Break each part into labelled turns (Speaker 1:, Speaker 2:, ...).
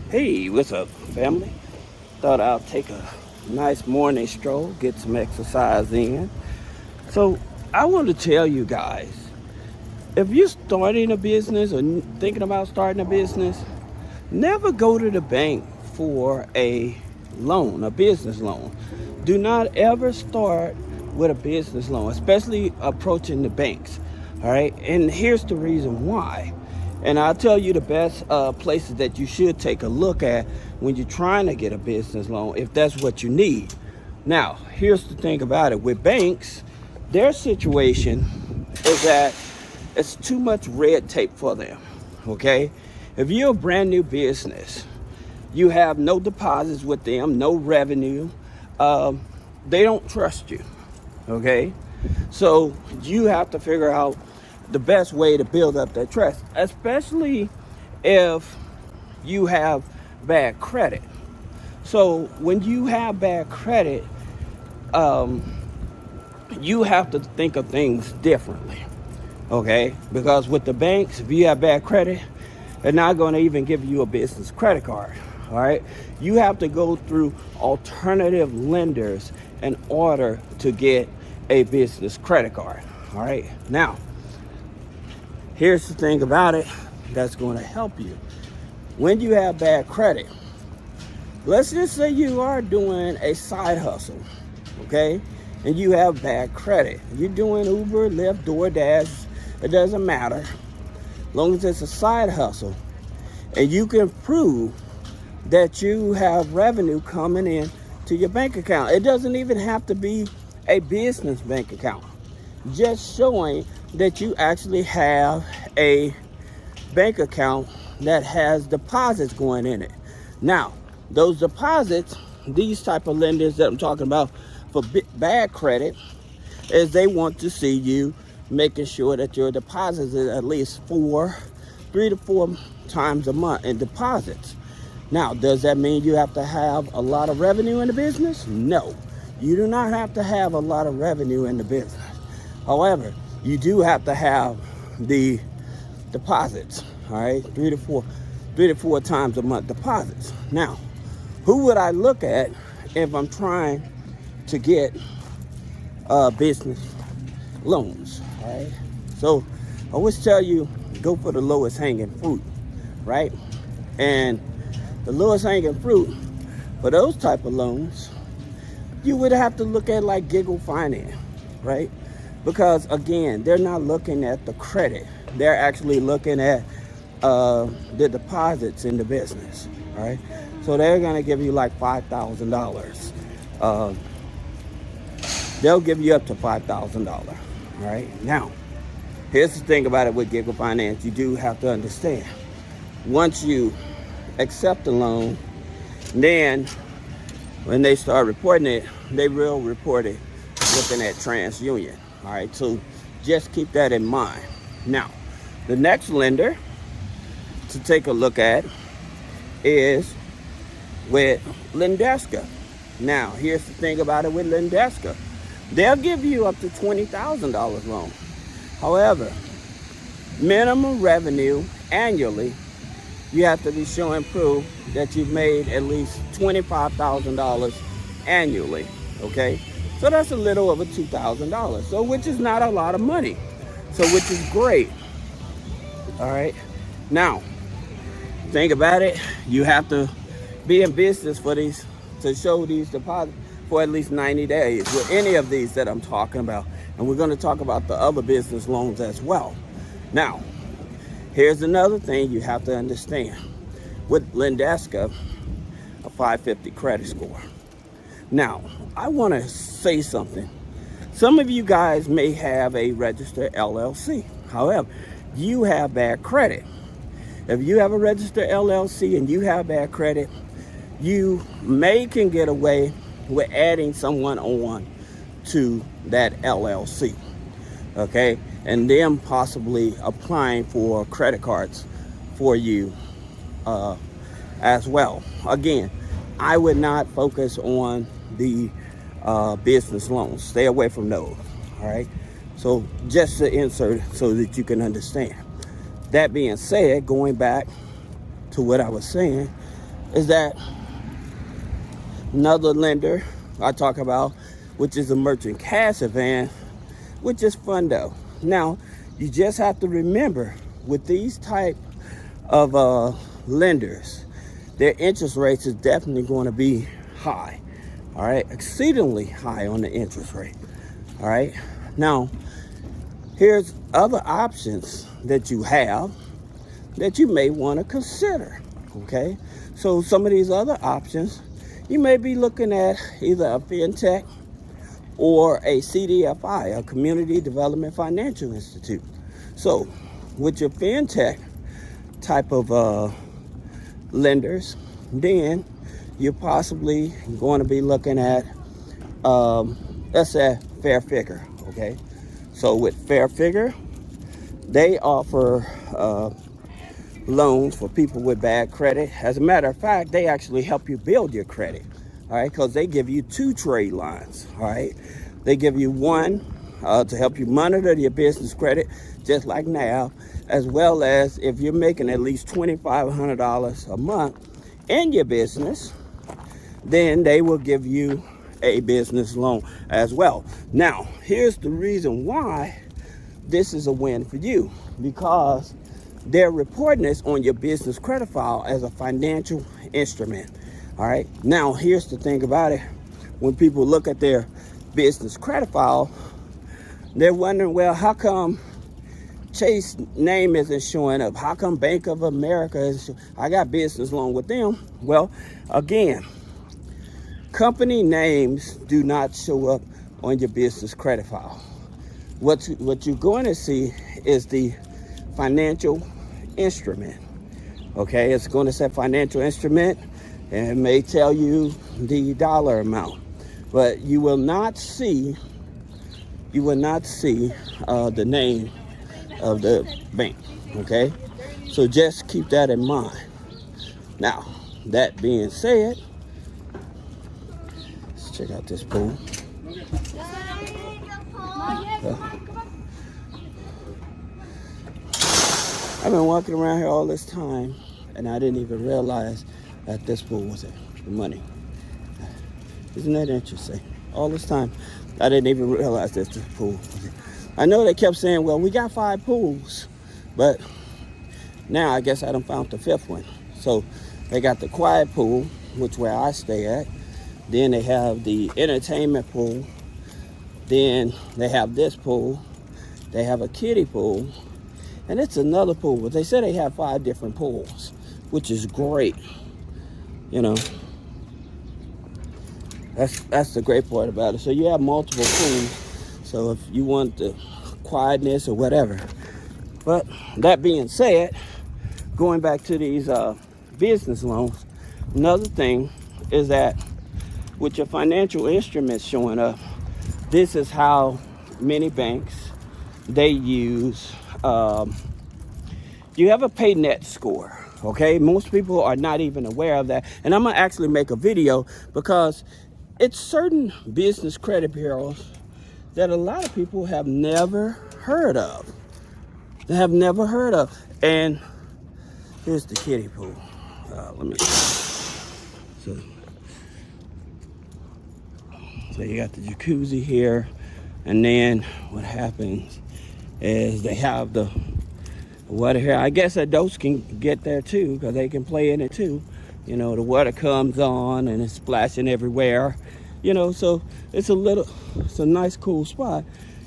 Speaker 1: Hey, what's up, family? Thought I'll take a nice morning stroll, get some exercise in. So, I want to tell you guys, if you're starting a business or thinking about starting a business, never go to the bank for a loan, a business loan. Do not ever start with a business loan, especially approaching the banks. All right, and here's the reason why. And I'll tell you the best places that you should take a look at when you're trying to get a business loan, if that's what you need. Now, here's the thing about it with banks, their situation is that it's too much red tape for them. Okay, if you're a brand new business, you have no deposits with them, no revenue, they don't trust you. Okay, so you have to figure out the best way to build up that trust, especially if you have bad credit. So when you have bad credit, you have to think of things differently. Okay, because with the banks, if you have bad credit, they're not going to even give you a business credit card. All right, you have to go through alternative lenders in order to get a business credit card. All right, now here's the thing about it that's going to help you. When you have bad credit, let's just say you are doing a side hustle, okay, and you have bad credit. You're doing Uber, Lyft, DoorDash, it doesn't matter. As long as it's a side hustle and you can prove that you have revenue coming in to your bank account. It doesn't even have to be a business bank account. Just showing that you actually have a bank account that has deposits going in it. Now, those deposits, these type of lenders that I'm talking about for bad credit, is they want to see you making sure that your deposits is at least 3 to 4 times a month in deposits. Now, does that mean you have to have a lot of revenue in the business? No, you do not have to have a lot of revenue in the business. However, you do have to have the deposits, all right? 3 to 4 times a month deposits. Now, who would I look at if I'm trying to get business loans, all right? So I always tell you, go for the lowest hanging fruit, right? And the lowest hanging fruit for those type of loans, you would have to look at like Giggle Finance, right? Because again, they're not looking at the credit. They're actually looking at the deposits in the business, all right? So they're gonna give you like $5,000. They'll give you up to $5,000, all right? Now, here's the thing about it with Giggle Finance. You do have to understand, once you accept the loan, then when they start reporting it, they will report it looking at TransUnion. All right, so just keep that in mind. Now, the next lender to take a look at is with Lendeska. Now, here's the thing about it with Lendeska. They'll give you up to $20,000 loan. However, minimum revenue annually, you have to be showing proof that you've made at least $25,000 annually, okay? So that's a little over $2,000, so which is not a lot of money, so which is great, all right? Now, think about it, you have to be in business for these, to show these deposits for at least 90 days with any of these that I'm talking about. And we're gonna talk about the other business loans as well. Now, here's another thing you have to understand. With Lendeska, a 550 credit score. Now, I want to say something. Some of you guys may have a registered LLC. However, you have bad credit. If you have a registered LLC and you have bad credit, you can get away with adding someone on to that LLC. Okay, and then possibly applying for credit cards for you as well. Again, I would not focus on the business loans. Stay away from those, all right? So just to insert so that you can understand. That being said, going back to what I was saying, is that another lender I talk about, which is a merchant cash advance, which is fun though. Now, you just have to remember with these type of lenders, their interest rates is definitely going to be high. All right, exceedingly high on the interest rate. All right, now here's other options that you have that you may want to consider. Okay, so some of these other options, you may be looking at either a fintech or a CDFI, a Community Development Financial Institute. So with your fintech type of lenders, then you're possibly going to be looking at, let's say, Fair Figure, okay? So with Fair Figure, they offer loans for people with bad credit. As a matter of fact, they actually help you build your credit, all right? Because they give you 2 trade lines, all right? They give you one to help you monitor your business credit, just like NAV, as well as if you're making at least $2,500 a month in your business, then they will give you a business loan as well. Now, here's the reason why this is a win for you, because they're reporting this on your business credit file as a financial instrument. All right. Now, here's the thing about it. When people look at their business credit file, they're wondering, well, how come Chase name isn't showing up? How come Bank of America is? I got business loan with them. Well, again, company names do not show up on your business credit file. What you're going to see is the financial instrument. Okay, it's going to say financial instrument, and it may tell you the dollar amount, but you will not see the name of the bank. Okay, so just keep that in mind. Now, that being said, let's check out this pool. I've been walking around here all this time, and I didn't even realize that this pool was it, the money. Isn't that interesting? All this time, I didn't even realize that this pool was it. I know they kept saying, well, we got 5 pools, but now I guess I done found the 5th one. So they got the quiet pool, which where I stay at. Then they have the entertainment pool. Then they have this pool. They have a kiddie pool. And it's another pool, but they said they have 5 different pools, which is great. You know, that's the great part about it. So you have multiple pools. So if you want the quietness or whatever. But that being said, going back to these business loans, another thing is that with your financial instruments showing up, this is how many banks, they use, you have a PayNet score, okay? Most people are not even aware of that. And I'm gonna actually make a video because it's certain business credit bureaus that a lot of people have never heard of. They have never heard of. And here's the kiddie pool. Let me. So you got the jacuzzi here, and then what happens is they have the water here. I guess adults can get there too, because they can play in it too. You know, the water comes on and it's splashing everywhere. You know, so it's a nice, cool spot,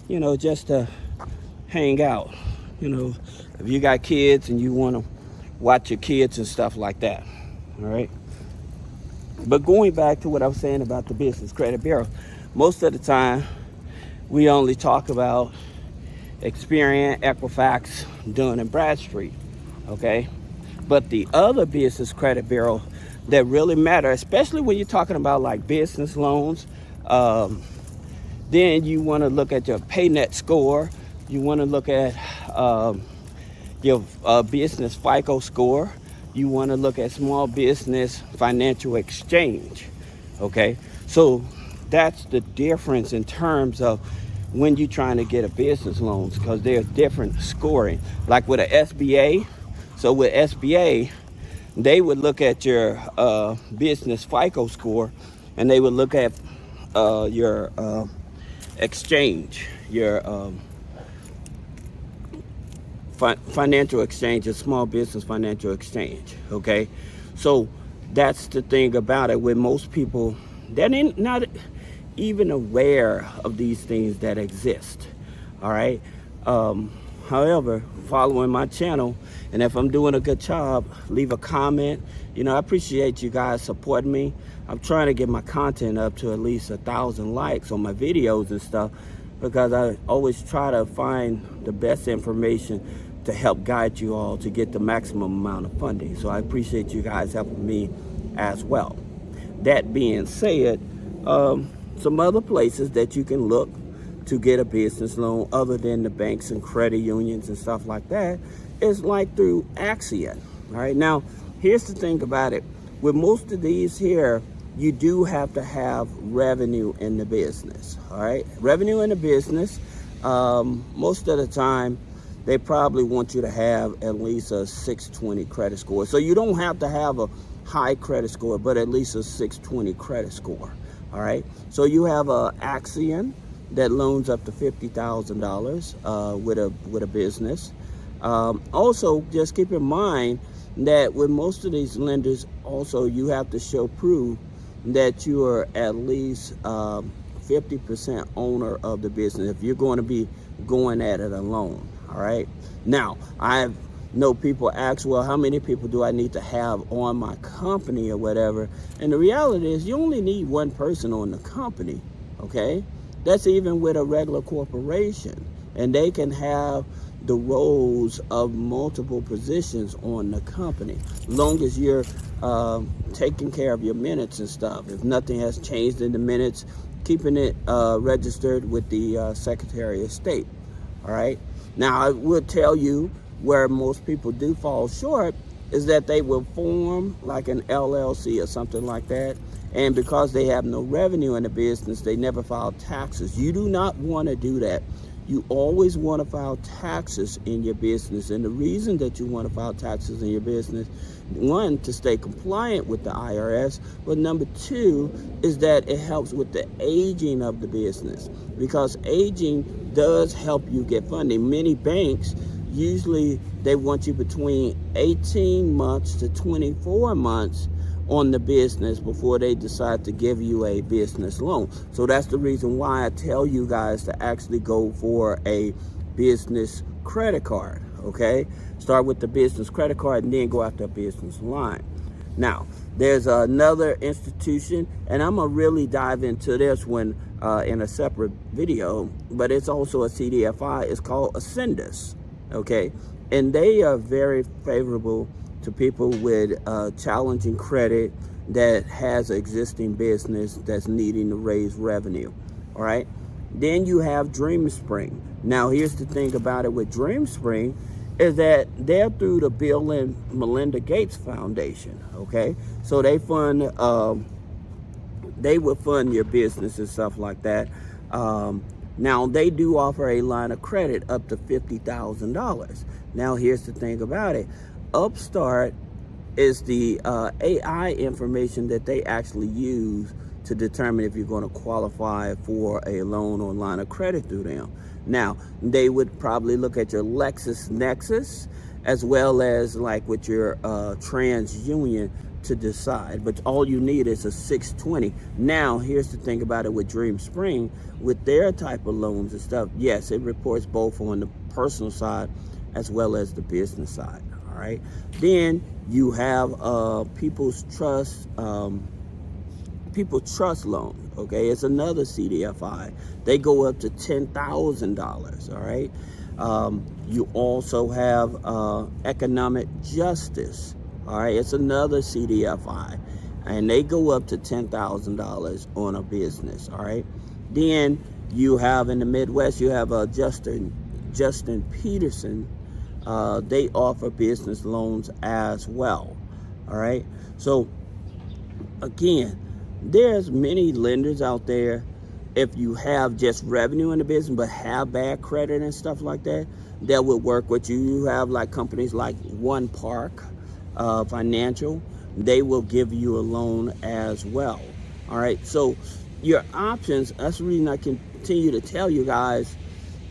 Speaker 1: you know, just to hang out. You know, if you got kids and you want to watch your kids and stuff like that, all right? But going back to what I was saying about the Business Credit Bureau, most of the time we only talk about Experian, Equifax, Dun & Bradstreet, okay? But the other Business Credit Bureau that really matter, especially when you're talking about like business loans, then you want to look at your PayNet score. You want to look at your business FICO score. You want to look at Small Business Financial Exchange. Okay, so that's the difference in terms of when you're trying to get a business loans, because there's different scoring. Like with a SBA, so with SBA, they would look at your business FICO score, and they would look at your exchange, your financial exchange, a small business financial exchange. Okay, so that's the thing about it. With most people, they're not even aware of these things that exist. All right. However, following my channel, and if I'm doing a good job, leave a comment. You know, I appreciate you guys supporting me. I'm trying to get my content up to at least 1,000 likes on my videos and stuff, because I always try to find the best information to help guide you all to get the maximum amount of funding. So I appreciate you guys helping me as well. That being said, some other places that you can look to get a business loan other than the banks and credit unions and stuff like that is like through Axiom. All right, now here's the thing about it. With most of these here, you do have to have revenue in the business. All right, revenue in the business. Most of the time, they probably want you to have at least a 620 credit score. So you don't have to have a high credit score, but at least a 620 credit score. All right, so you have a Axiom that loans up to $50,000 with a business. Also, just keep in mind that with most of these lenders, also you have to show proof that you are at least 50% owner of the business if you're going to be going at it alone. All right. Now, I know people ask, well, how many people do I need to have on my company or whatever? And the reality is you only need one person on the company. Okay. That's even with a regular corporation, and they can have the roles of multiple positions on the company, long as you're taking care of your minutes and stuff. If nothing has changed in the minutes, keeping it registered with the Secretary of State. All right. Now, I would tell you where most people do fall short is that they will form like an LLC or something like that. And because they have no revenue in the business, they never file taxes. You do not want to do that. You always want to file taxes in your business. And the reason that you want to file taxes in your business, one, to stay compliant with the IRS, but number two is that it helps with the aging of the business, because aging does help you get funding. Many banks, usually they want you between 18 months to 24 months on the business before they decide to give you a business loan. So that's the reason why I tell you guys to actually go for a business credit card. Okay, start with the business credit card and then go after a business line. Now, there's another institution, and I'm gonna really dive into this one in a separate video, but it's also a CDFI. It's called Ascendus. Okay, and they are very favorable to people with challenging credit that has an existing business that's needing to raise revenue. All right. Then you have DreamSpring. Now, here's the thing about it with DreamSpring is that they're through the Bill and Melinda Gates Foundation. Okay, so they fund, they will fund your business and stuff like that. Now, they do offer a line of credit up to $50,000. Now, here's the thing about it. Upstart is the AI information that they actually use to determine if you're going to qualify for a loan or line of credit through them. Now, they would probably look at your LexisNexis as well as like with your TransUnion to decide, but all you need is a 620. Now, here's the thing about it with DreamSpring, with their type of loans and stuff, yes, it reports both on the personal side as well as the business side. All right. Then you have People's Trust loan. Okay, it's another CDFI. They go up to $10,000. All right. You also have Economic Justice. All right, it's another CDFI, and they go up to $10,000 on a business. All right. Then you have in the Midwest, you have Justin Peterson. They offer business loans as well. All right. So again, there's many lenders out there. If you have just revenue in the business but have bad credit and stuff like that, that would work with you. You have like companies like One Park. Financial, they will give you a loan as well. All right. So your options, that's the reason I continue to tell you guys,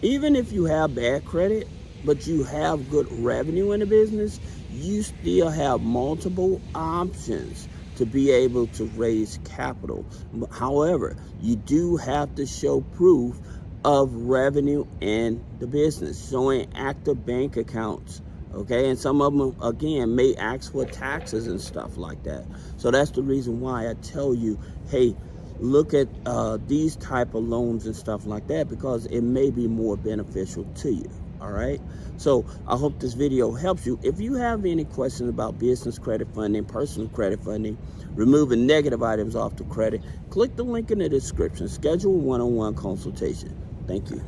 Speaker 1: even if you have bad credit, but you have good revenue in the business, you still have multiple options to be able to raise capital. However, you do have to show proof of revenue in the business, showing active bank accounts. Okay, and some of them again may ask for taxes and stuff like that. So that's the reason why I tell you, hey, look at these type of loans and stuff like that, because it may be more beneficial to you. All right, so I hope this video helps you. If you have any questions about business credit funding, personal credit funding, removing negative items off the credit, click the link in the description. Schedule a one-on-one consultation. Thank you.